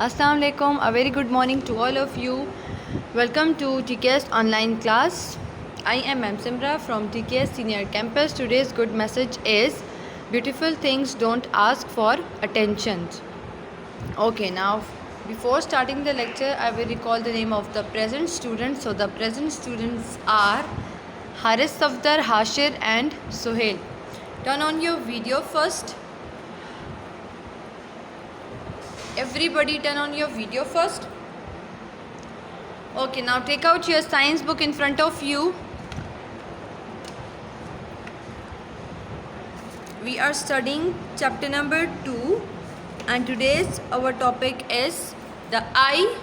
Assalamu alaikum. A very good morning to all of you. Welcome to TKS online class. I am Ma'am Simra from TKS Senior Campus. Today's good message is beautiful things don't ask for attention. Okay, now before starting the lecture, I will recall the name of the present students. So the present students are Haris Safdar, Hashir and Suhail. Turn on your video first. Everybody turn on your video first. Okay, now take out your science book in front of you. We are studying chapter number 2 and today's our topic is the eye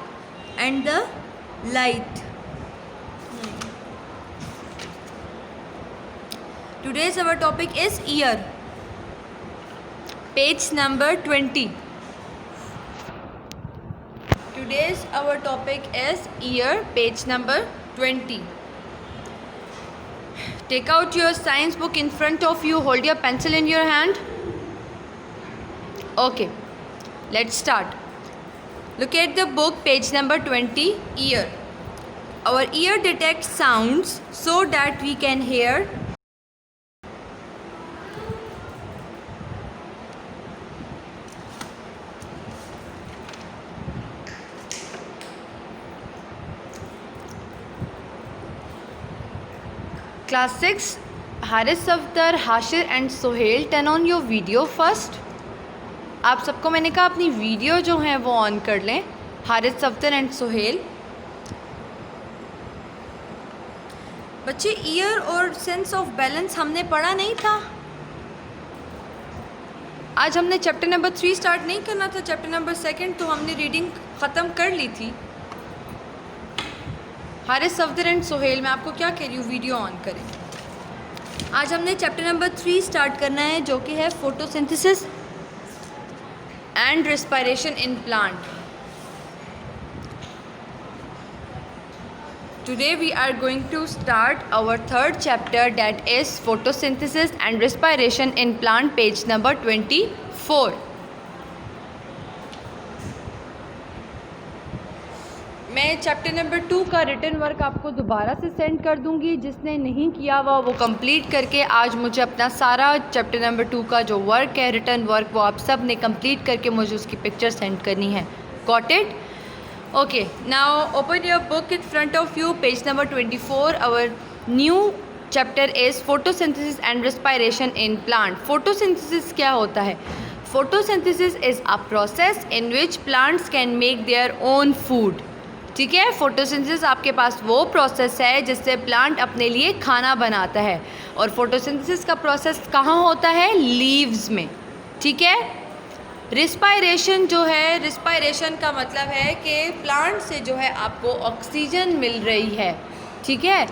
and the light. Today's our topic is ear. Page number 20. Today's our topic is ear, page number 20. Take out your science book in front of you. Hold your pencil in your hand. Okay, let's start. Look at the book, page number 20, ear. Our ear detects sounds so that we can hear Class 6, Haris Safdar, Hashir and Suhail, turn on your video first. आप सबको मैंने कहा अपनी video जो है वो on कर लें. हारिस सफ्दर एंड सुहेल. बच्चे ईयर और सेंस ऑफ बैलेंस हमने पढ़ा नहीं था. आज हमने चैप्टर नंबर 3 स्टार्ट नहीं करना था. चैप्टर नंबर 2 तो हमने रीडिंग ख़त्म कर ली थी. हारिस सफदर एंड सुहेल, मैं आपको क्या कह रही हूँ, वीडियो ऑन करें. आज हमने चैप्टर नंबर 3 स्टार्ट करना है जो कि है photosynthesis and respiration in plant. Today we are going to start our third chapter, that is photosynthesis and respiration in plant, page number 24. मैं चैप्टर नंबर 2 का रिटन वर्क आपको दोबारा से सेंड कर दूंगी. जिसने नहीं किया हुआ वो कंप्लीट करके आज मुझे अपना सारा चैप्टर नंबर 2 का जो वर्क है, रिटन वर्क, वो आप सब ने कंप्लीट करके मुझे उसकी पिक्चर सेंड करनी है. Got it? Okay, now open your book in front of you, page number 24. Our new chapter is photosynthesis and respiration in plant. Photosynthesis क्या होता है? Photosynthesis is a process in which plants can make their own food. ठीक है, photosynthesis आपके पास वो process है जिससे plant अपने लिए खाना बनाता है. और फोटोसिंथेसिस का प्रोसेस कहाँ होता है? लीव्स में. ठीक है. रिस्पायरेशन जो है, रिस्पायरेशन का मतलब है कि प्लांट से जो है आपको ऑक्सीजन मिल रही है. ठीक है,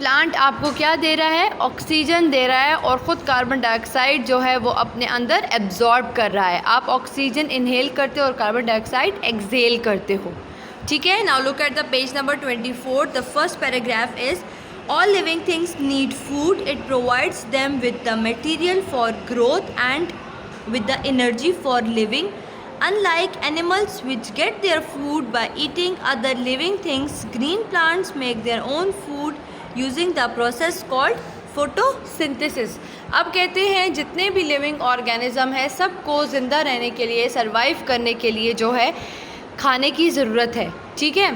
प्लांट आपको क्या दे रहा है? ऑक्सीजन दे रहा है और ख़ुद कार्बन डाइऑक्साइड जो है वो अपने अंदर एब्जॉर्ब कर रहा है. आप ऑक्सीजन इनहेल करते हो और कार्बन डाइऑक्साइड एक्सहेल करते हो. ठीक है. Now look at the page number 24. The first paragraph is all living things need food. It provides them with the material for growth and with the energy for living. Unlike animals which get their food by eating other living things, green plants make their own food using the process called photosynthesis. अब कहते हैं जितने भी living organism है सबको ज़िंदा रहने के लिए, सर्वाइव करने के लिए जो है खाने की ज़रूरत है. ठीक है.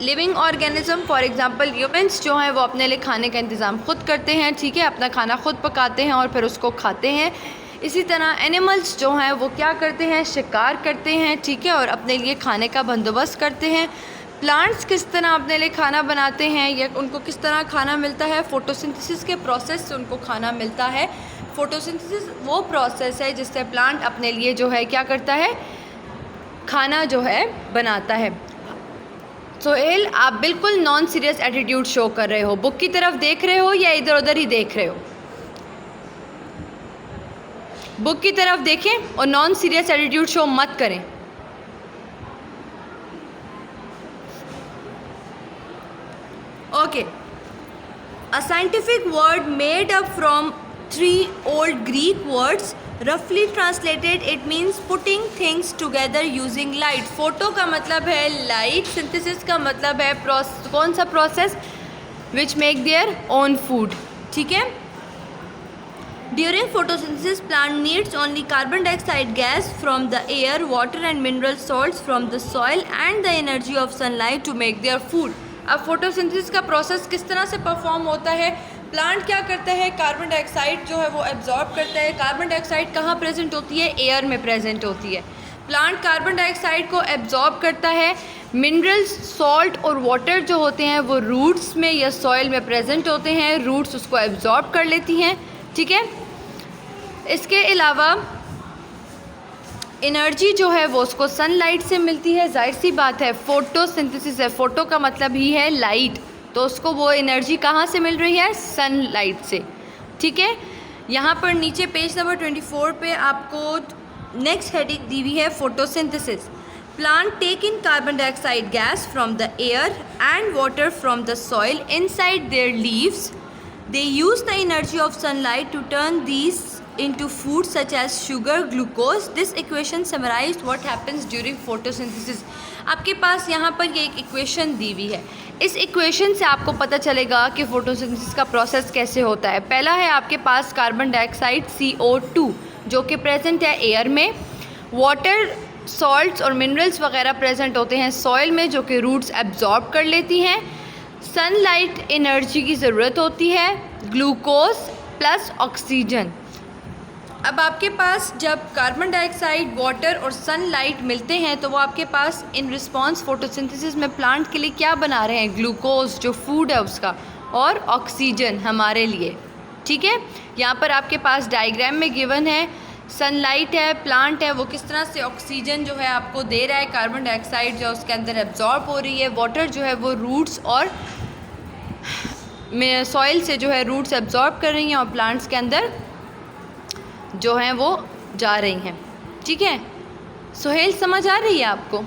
Living organism for example humans जो हैं वो अपने लिए खाने का इंतज़ाम ख़ुद करते हैं. ठीक है, अपना खाना ख़ुद पकाते हैं और फिर उसको खाते हैं. इसी तरह एनिमल्स जो हैं वो क्या करते हैं? शिकार करते हैं. ठीक है, और अपने लिए खाने का बंदोबस्त करते हैं. प्लांट्स किस तरह अपने लिए खाना बनाते हैं या उनको किस तरह खाना मिलता है? फोटोसिंथेसिस के प्रोसेस से उनको खाना मिलता है. फोटोसिंथेसिस वो प्रोसेस है जिससे प्लांट अपने लिए जो है क्या करता है? खाना जो है बनाता है. सोहेल, आप बिल्कुल नॉन सीरियस एटीट्यूड शो कर रहे हो. बुक की तरफ देख रहे हो या इधर उधर ही देख रहे हो? बुक की तरफ देखें और नॉन सीरियस एटीट्यूड शो मत करें. Okay, a scientific word made up from 3 old Greek words रफली translated it means putting things together using light. Photo का मतलब है लाइट, सिंथेसिस का मतलब है कौन सा process, which make their own food. ठीक है। During photosynthesis, plant needs only carbon dioxide gas from the air, water and mineral salts from the soil and the energy of sunlight to make their food। अब photosynthesis का process किस तरह से perform होता है? Plant क्या करता है, कार्बन डाइऑक्साइड जो है वो एब्जॉर्ब करता है। कार्बन डाइऑक्साइड कहाँ प्रेजेंट होती है? एयर में प्रेजेंट होती है। प्लांट कार्बन डाइऑक्साइड को एब्जॉर्ब करता है। मिनरल्स, सॉल्ट और वाटर जो होते हैं वो रूट्स में या सॉइल में प्रेजेंट होते हैं। रूट्स उसको एब्जॉर्ब कर लेती हैं। ठीक है। इसके अलावा एनर्जी जो है वो उसको सनलाइट से मिलती है। जाहिर सी बात है, फोटोसिंथेसिस है, फोटो का मतलब ही है लाइट, तो उसको वो एनर्जी कहाँ से मिल रही है? सनलाइट से। ठीक है। यहाँ पर नीचे पेज नंबर 24 पे आपको नेक्स्ट हेडिंग दी हुई है photosynthesis. Plant take in carbon dioxide gas from the air and water from the soil inside their leaves. They use the energy of sunlight to turn these into food such as sugar, glucose. This equation summarized what happens during photosynthesis। आपके पास यहाँ पर ये एक equation दी हुई है। इस equation से आपको पता चलेगा कि फोटोसिंथेसिस का प्रोसेस कैसे होता है। पहला है आपके पास कार्बन डाइऑक्साइड CO2 जो कि प्रेजेंट है एयर में। वाटर, सॉल्ट्स और मिनरल्स वगैरह प्रेजेंट होते हैं सॉइल में जो कि रूट्स एब्जॉर्ब कर लेती हैं। सनलाइट एनर्जी की ज़रूरत होती है, ग्लूकोज प्लस ऑक्सीजन। अब आपके पास जब कार्बन डाइऑक्साइड, वाटर और सनलाइट मिलते हैं तो वो आपके पास इन रिस्पॉन्स फोटोसिंथेसिस में प्लांट के लिए क्या बना रहे हैं? ग्लूकोज जो फूड है उसका, और ऑक्सीजन हमारे लिए। ठीक है। यहाँ पर आपके पास डायग्राम में गिवन है, सनलाइट है, प्लांट है, वो किस तरह से ऑक्सीजन जो है आपको दे रहा है, कार्बन डाइऑक्साइड जो उसके अंदर एब्जॉर्ब हो रही है, वाटर जो है वो रूट्स और सॉइल से जो है रूट्स एब्जॉर्ब कर रही हैं और प्लांट्स के अंदर जो हैं वो जा रही हैं। ठीक है। सोहेल समझ आ रही है आपको?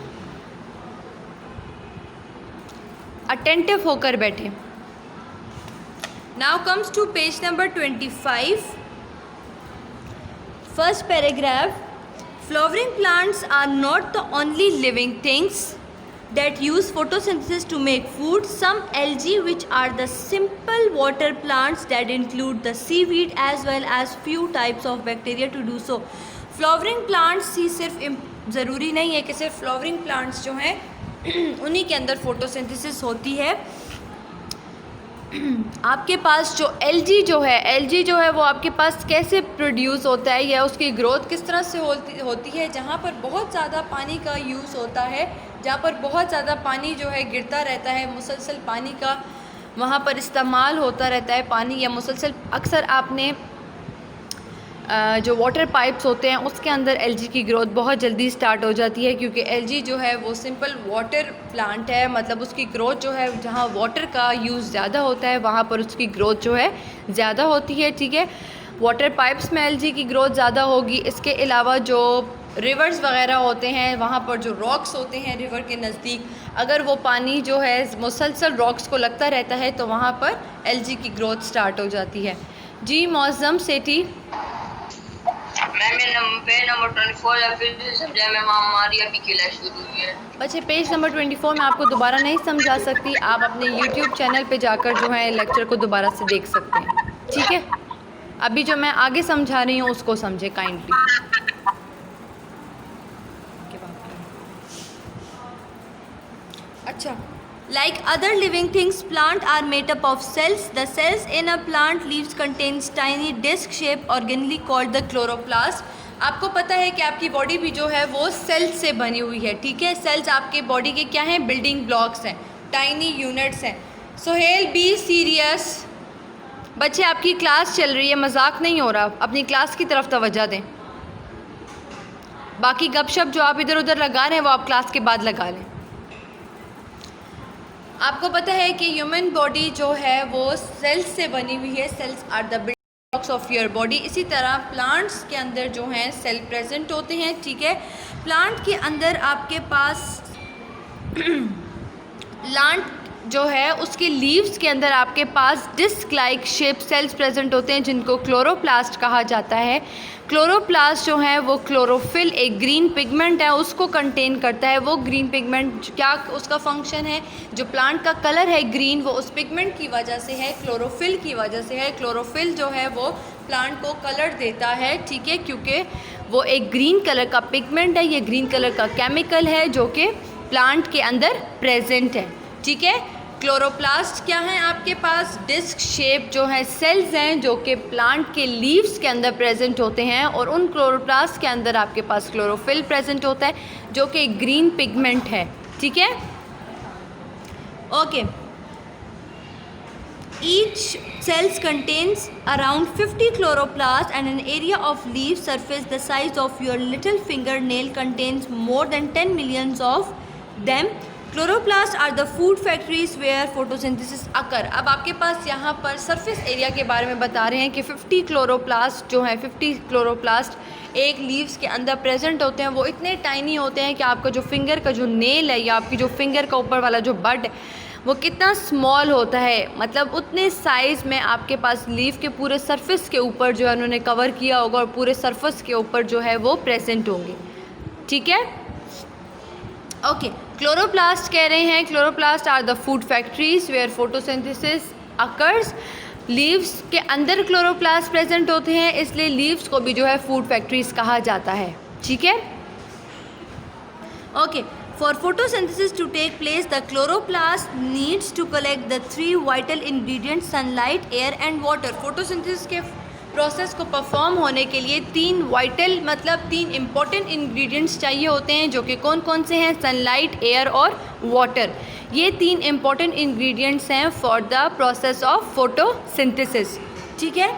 अटेंटिव होकर बैठे। Now comes to page number 25, first paragraph. Flowering plants are not the only living things that use photosynthesis to make food. Some algae, which are the simple water plants that include the seaweed as well as few types of bacteria to do so। Flowering plants ही सिर्फ ज़रूरी नहीं है कि सिर्फ flowering plants जो हैं उन्हीं के अंदर फोटोसिंथेसिस होती है। आपके पास जो एलजी जो है वो आपके पास कैसे प्रोड्यूस होता है या उसकी ग्रोथ किस तरह से होती है? जहाँ पर बहुत ज़्यादा पानी का यूज़ होता है, जहाँ पर बहुत ज़्यादा पानी जो है गिरता रहता है, मुसलसल पानी का वहाँ पर इस्तेमाल होता रहता है पानी, या मुसलसल अक्सर आपने जो वाटर पाइप्स होते हैं उसके अंदर एलजी की ग्रोथ बहुत जल्दी स्टार्ट हो जाती है, क्योंकि एलजी जो है वो सिंपल वाटर प्लांट है। मतलब उसकी ग्रोथ जो है जहाँ वाटर का यूज़ ज़्यादा होता है वहाँ पर उसकी ग्रोथ जो है ज़्यादा होती है। ठीक है। वाटर पाइप्स में एलजी की ग्रोथ ज़्यादा होगी। इसके अलावा जो रिवर्स वगैरह होते हैं वहाँ पर जो रॉक्स होते हैं रिवर के नज़दीक, अगर वो पानी जो है मुसलसल रॉक्स को लगता रहता है तो वहाँ पर एलजी की ग्रोथ स्टार्ट हो जाती है। जी मौज़म सेठी। बच्चे पेज नंबर 24 में आपको दोबारा नहीं समझा सकती, आप अपने YouTube चैनल पे जाकर जो है लेक्चर को दोबारा से देख सकते हैं। ठीक है। अभी जो मैं आगे समझा रही हूँ उसको समझे काइंडली। अच्छा। Like other living things, plants are made up of cells. The cells in a plant leaves contains tiny disc-shaped organelle called the chloroplast। आपको पता है कि आपकी बॉडी भी जो है वो सेल्स से बनी हुई है। ठीक है। सेल्स आपके बॉडी के क्या हैं? बिल्डिंग ब्लॉक्स हैं, टाइनी यूनिट्स हैं। Sohail be serious. बच्चे आपकी क्लास चल रही है, मजाक नहीं हो रहा, अपनी क्लास की तरफ तवज्जो दें। बाकी गपशप जो आप इधर उधर लगा रहे हैं वो आप क्लास के बाद लगा लें। आपको पता है कि ह्यूमन बॉडी जो है वो सेल्स से बनी हुई है। Cells are the building blocks of your body. इसी तरह प्लांट्स के अंदर जो हैं सेल प्रेजेंट होते हैं। ठीक है। प्लांट के अंदर आपके पास जो है उसके लीव्स के अंदर आपके पास disc like shape cells present होते हैं जिनको क्लोरोप्लास्ट कहा जाता है। क्लोरोप्लास्ट जो है वो क्लोरोफिल एक ग्रीन पिगमेंट है उसको कंटेन करता है। वो ग्रीन पिगमेंट क्या उसका फंक्शन है, जो प्लांट का कलर है ग्रीन वो उस पिगमेंट की वजह से है, क्लोरोफिल की वजह से है। क्लोरोफिल जो है वो प्लांट को कलर देता है, ठीक है, क्योंकि वो एक ग्रीन कलर का पिगमेंट है। ये ग्रीन कलर का केमिकल है जो कि प्लांट के अंदर प्रेजेंट है, ठीक है। क्लोरोप्लास्ट क्या है आपके पास, डिस्क शेप जो है सेल्स हैं जो कि प्लांट के लीव्स के अंदर प्रेजेंट होते हैं, और उन क्लोरोप्लास्ट के अंदर आपके पास क्लोरोफिल प्रेजेंट होता है जो कि ग्रीन पिगमेंट है, ठीक है। Okay, each cells contains around 50 chloroplasts and an area of leaf surface the size of your little fingernail contains more than 10 millions of them. Chloroplasts are the food factories where photosynthesis occur. अब आपके पास यहाँ पर surface area के बारे में बता रहे हैं कि 50 क्लोरोप्लास्ट जो हैं 50 क्लोरोप्लास्ट एक लीव्स के अंदर प्रेजेंट होते हैं। वो इतने टाइनी होते हैं कि आपका जो फिंगर का जो नेल है या आपकी जो फिंगर का ऊपर वाला जो बड है वो कितना स्मॉल होता है, मतलब उतने साइज़ में आपके पास लीफ के पूरे सरफेस के ऊपर जो है उन्होंने कवर किया होगा और पूरे सरफेस के ऊपर जो है वो प्रेजेंट होंगे, ठीक है। ओके, क्लोरोप्लास्ट कह रहे हैं chloroplast are the food factories where photosynthesis occurs. Leaves के अंदर क्लोरोप्लास्ट प्रेजेंट होते हैं, इसलिए लीव्स को भी जो है फूड फैक्ट्रीज कहा जाता है, ठीक है। Okay, for photosynthesis to take place, the chloroplast needs to collect the three vital ingredients sunlight, air and water. photosynthesis के प्रोसेस को परफॉर्म होने के लिए तीन वाइटल मतलब तीन इम्पॉर्टेंट इंग्रेडिएंट्स चाहिए होते हैं जो कि कौन कौन से हैं, सनलाइट, एयर और वाटर। ये तीन इम्पॉर्टेंट इंग्रेडिएंट्स हैं for the process of photosynthesis, ठीक है।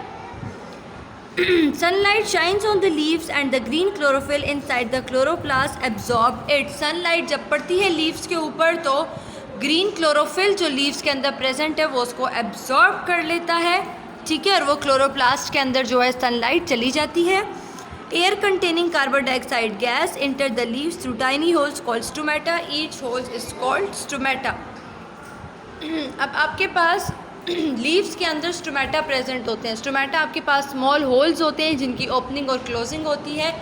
Sunlight shines on the leaves and the green chlorophyll inside the chloroplast absorb it. Sunlight जब पड़ती है लीव्स के ऊपर तो ग्रीन क्लोरोफिल जो लीव्स के अंदर प्रेजेंट है वो उसको एब्जॉर्ब कर लेता है, ठीक है, और वो क्लोरोप्लास्ट के अंदर जो है सनलाइट चली जाती है। Air containing carbon dioxide gas enter the leaves through tiny holes called stomata, each hole is called stomata. अब आपके पास लीव्स के अंदर स्टोमेटा प्रेजेंट होते हैं। स्टोमेटा आपके पास स्मॉल होल्स होते हैं जिनकी ओपनिंग और क्लोजिंग होती है।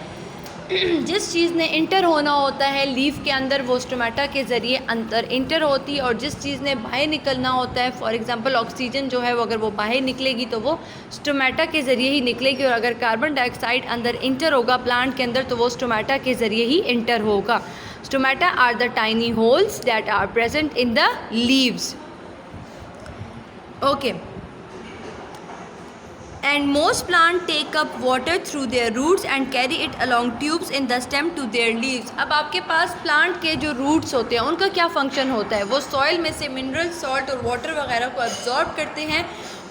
जिस चीज़ ने इंटर होना होता है लीफ के अंदर वो स्टोमेटा के ज़रिए अंदर इंटर होती है, और जिस चीज़ ने बाहर निकलना होता है, फॉर एग्जांपल ऑक्सीजन जो है वो अगर वो बाहर निकलेगी तो वो स्टोमेटा के ज़रिए ही निकलेगी, और अगर कार्बन डाइऑक्साइड अंदर इंटर होगा प्लांट के अंदर तो वो स्टोमेटा के ज़रिए ही इंटर होगा। Stomata are the tiny holes that are present in the leaves. Okay, and most plants take up water through their roots and carry it along tubes in the stem to their leaves. अब आपके पास plant के जो roots होते हैं उनका क्या function होता है, वो सॉइल में से मिनरल, सॉल्ट और वाटर वगैरह को एब्जॉर्ब करते हैं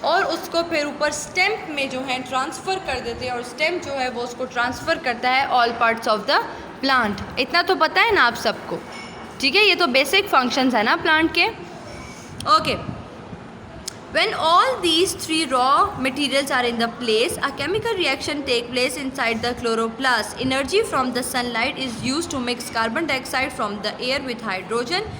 और उसको फिर ऊपर स्टेम में जो है ट्रांसफ़र कर देते हैं, और स्टेम जो है वो उसको ट्रांसफ़र करता है all parts of the plant. इतना तो पता है ना आप सबको, ठीक है, ये तो बेसिक फंक्शंस है ना प्लांट के। Okay, when all these three raw materials are in the place, a chemical reaction take place inside the chloroplast. Energy from the sunlight is used to mix carbon dioxide from the air with hydrogen,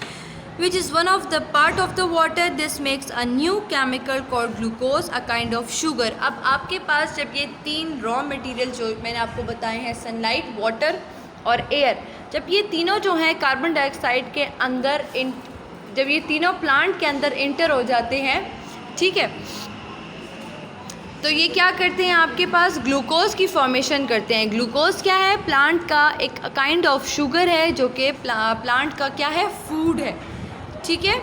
which is one of the part of the water. This makes a new chemical called glucose, a kind of sugar. अब आपके पास जब ये तीन raw material जो मैंने आपको बताए हैं सनलाइट, वाटर और एयर, जब ये तीनों जो हैं कार्बन डाइऑक्साइड के अंदर जब ये तीनों प्लांट के अंदर इंटर हो जाते हैं, ठीक है, तो ये क्या करते हैं आपके पास ग्लूकोज की फॉर्मेशन करते हैं। ग्लूकोज क्या है, प्लांट का एक काइंड ऑफ शुगर है जो कि प्लांट का क्या है, फूड है, ठीक है।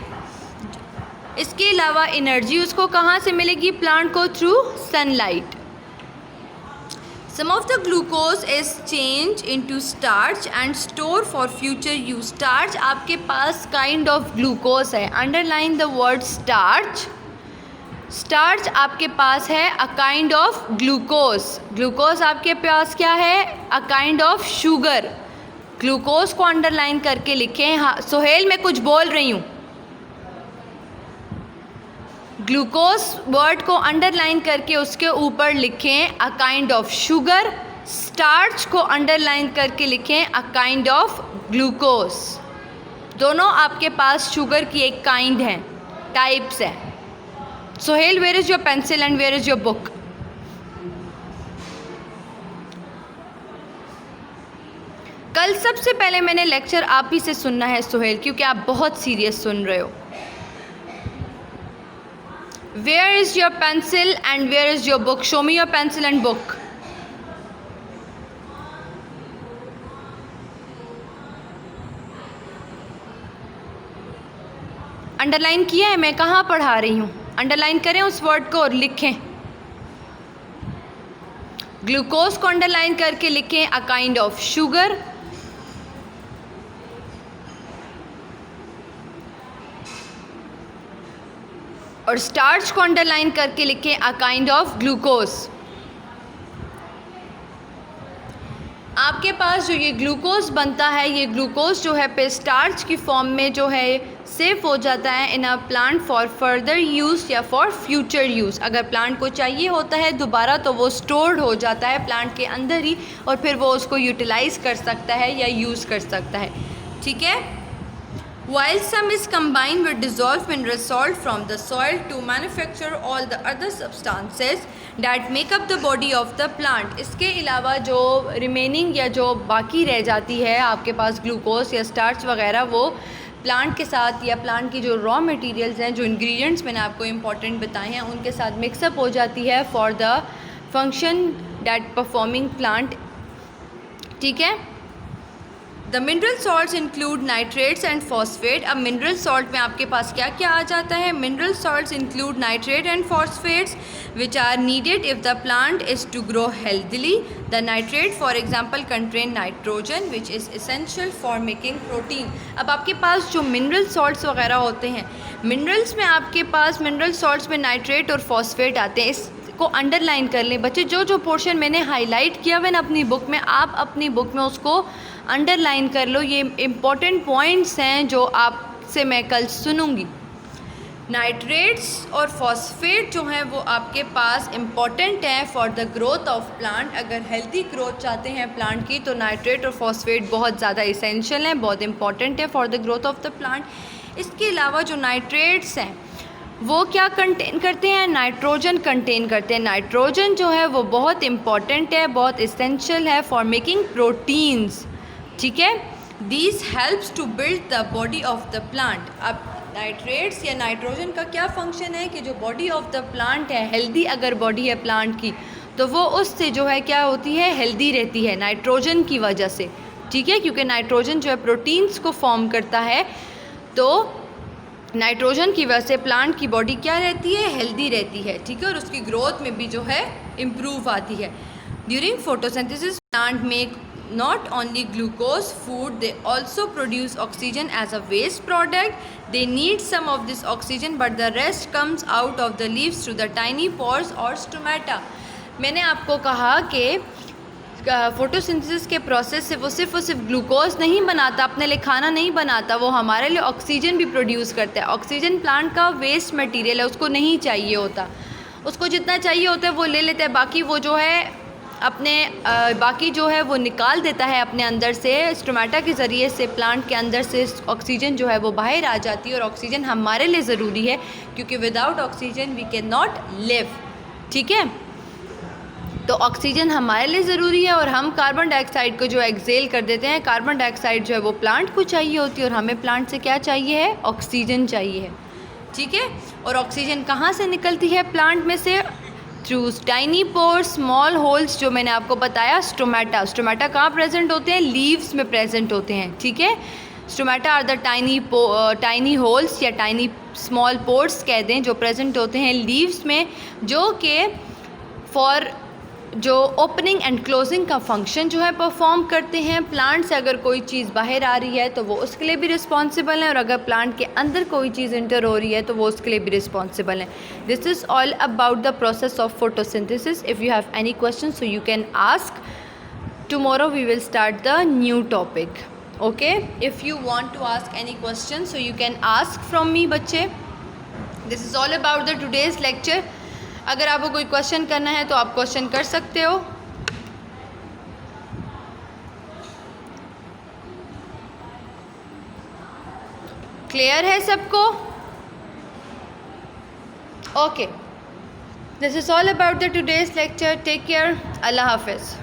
इसके अलावा एनर्जी उसको कहाँ से मिलेगी, प्लांट को through sunlight. Some of the glucose is changed into starch and stored for future use. Starch आपके पास kind of glucose है, underline the word starch. Starch आपके पास है a kind of glucose. Glucose आपके पास क्या है, a kind of sugar. Glucose को underline करके लिखें। हाँ सोहेल, मैं कुछ बोल रही हूँ। ग्लूकोज वर्ड को अंडरलाइन करके उसके ऊपर लिखें a kind of sugar. Starch को अंडरलाइन करके लिखें अ काइंड ऑफ ग्लूकोज। दोनों आपके पास शुगर की एक काइंड है, टाइप्स है। Sohail, where is your pencil and where is your book? कल सबसे पहले मैंने लेक्चर आप ही से सुनना है सोहेल, क्योंकि आप बहुत सीरियस सुन रहे हो। Where is your pencil and where is your book? Show me your pencil and book. Underline किया है? मैं कहाँ पढ़ा रही हूँ? अंडरलाइन करें उस वर्ड को और लिखें। ग्लूकोज को अंडरलाइन करके लिखें अ काइंड ऑफ शुगर। और स्टार्च को अंडरलाइन करके लिखें अ काइंड ऑफ ग्लूकोज। आपके पास जो ये ग्लूकोज बनता है, ये ग्लूकोज जो है पे स्टार्च की फॉर्म में जो है सेव हो जाता है in a plant for further use या फॉर फ्यूचर यूज़। अगर प्लांट को चाहिए होता है दोबारा तो वो स्टोर्ड हो जाता है प्लांट के अंदर ही, और फिर वो उसको यूटिलाइज़ कर सकता है या यूज़ कर सकता है। ठीक है। While some is combined with dissolved mineral salt from the soil to manufacture all the other substances that make up the body of the plant। इसके अलावा जो रिमेनिंग या जो बाकी रह जाती है आपके पास ग्लूकोज या स्टार्च वगैरह, वो प्लांट के साथ या प्लांट की जो रॉ मटेरियल्स हैं, जो इंग्रेडिएंट्स मैंने आपको इंपॉर्टेंट बताए हैं, उनके साथ मिक्सअप हो जाती है for the function that performing plant. ठीक है। The mineral salts include nitrates and phosphate. अब मिनरल सॉल्ट में आपके पास क्या क्या आ जाता है? Mineral salts include nitrate and phosphates which are needed if the plant is to grow healthily. The nitrate for example contain nitrogen which is essential for making protein. अब आपके पास जो मिनरल सॉल्ट्स वगैरह होते हैं, मिनरल्स में आपके पास mineral salts में nitrate और फॉस्फेट आते हैं। इसको अंडरलाइन कर लें बच्चे। जो जो पोर्शन मैंने हाईलाइट किया हुआ है ना अपनी बुक में, आप अपनी बुक में उसको अंडरलाइन कर लो। ये इम्पॉर्टेंट पॉइंट्स हैं जो आपसे मैं कल सुनूंगी। नाइट्रेट्स और फॉस्फेट जो हैं वो आपके पास इम्पॉर्टेंट हैं for the growth of plant. अगर हेल्दी ग्रोथ चाहते हैं प्लांट की तो नाइट्रेट और फॉस्फेट बहुत ज़्यादा इसेंशियल हैं, बहुत इंपॉर्टेंट है for the growth of the plant. इसके अलावा जो नाइट्रेट्स हैं वो क्या कंटेन करते हैं? नाइट्रोजन कंटेन करते हैं। नाइट्रोजन जो है वो बहुत इंपॉर्टेंट है, बहुत इसेंशियल है फॉर मेकिंग प्रोटीन्स। ठीक है। These helps to build the body of the plant. अब नाइट्रेट्स या नाइट्रोजन का क्या फंक्शन है कि जो बॉडी ऑफ द प्लांट है, हेल्दी अगर बॉडी है प्लांट की, तो वो उससे जो है क्या होती है? हेल्दी रहती है नाइट्रोजन की वजह से। ठीक है। क्योंकि नाइट्रोजन जो है प्रोटीन्स को फॉर्म करता है, तो नाइट्रोजन की वजह से प्लांट की बॉडी क्या रहती है? हेल्दी रहती है। ठीक है। और उसकी ग्रोथ में भी जो है इम्प्रूव आती है। During photosynthesis plant make not only glucose food, they also produce oxygen as a waste product. They need some of this oxygen but the rest comes out of the leaves through the tiny pores or stomata। मैंने आपको कहा कि photosynthesis के process से वो सिर्फ glucose नहीं बनाता, अपने लिए खाना नहीं बनाता, वो हमारे लिए ऑक्सीजन भी प्रोड्यूस करता है। ऑक्सीजन प्लांट का वेस्ट मटेरियल है, उसको नहीं चाहिए होता, उसको जितना चाहिए होता है वो ले लेता है, बाकी वो जो है अपने बाकी जो है वो निकाल देता है अपने अंदर से। स्टोमेटा के ज़रिए से प्लांट के अंदर से ऑक्सीजन जो है वो बाहर आ जाती है। और ऑक्सीजन हमारे लिए ज़रूरी है क्योंकि without oxygen we can not live. ठीक है। तो ऑक्सीजन हमारे लिए ज़रूरी है और हम कार्बन डाइऑक्साइड को जो एक्सेल कर देते हैं। कार्बन डाइऑक्साइड जो है वो प्लांट को चाहिए होती है और हमें प्लांट से क्या चाहिए है? ऑक्सीजन चाहिए है। ठीक है। और ऑक्सीजन कहाँ से निकलती है प्लांट में से? Through tiny pores, small holes, जो मैंने आपको बताया। स्टोमेटा, स्टोमेटा कहाँ प्रेजेंट होते हैं? लीव्स में प्रेजेंट होते हैं। ठीक है। Stomata are the tiny holes या टाइनी स्मॉल पोर्स कह दें, जो प्रेजेंट होते हैं लीव्स में, जो कि फॉर जो ओपनिंग एंड क्लोजिंग का फंक्शन जो है परफॉर्म करते हैं। प्लांट से अगर कोई चीज़ बाहर आ रही है तो वो उसके लिए भी रिस्पॉन्सिबल है, और अगर प्लांट के अंदर कोई चीज़ इंटर हो रही है तो वो उसके लिए भी रिस्पॉन्सिबल है। This is all about the process of photosynthesis. If you have any question so you can ask. Tomorrow we will start the new topic. Okay. If you want to ask any question so you can ask from me बच्चे। This is all about the today's lecture. अगर आपको कोई question करना है तो आप question कर सकते हो। क्लियर है सबको? Okay, this is all about the today's lecture. Take care. Allah Hafiz.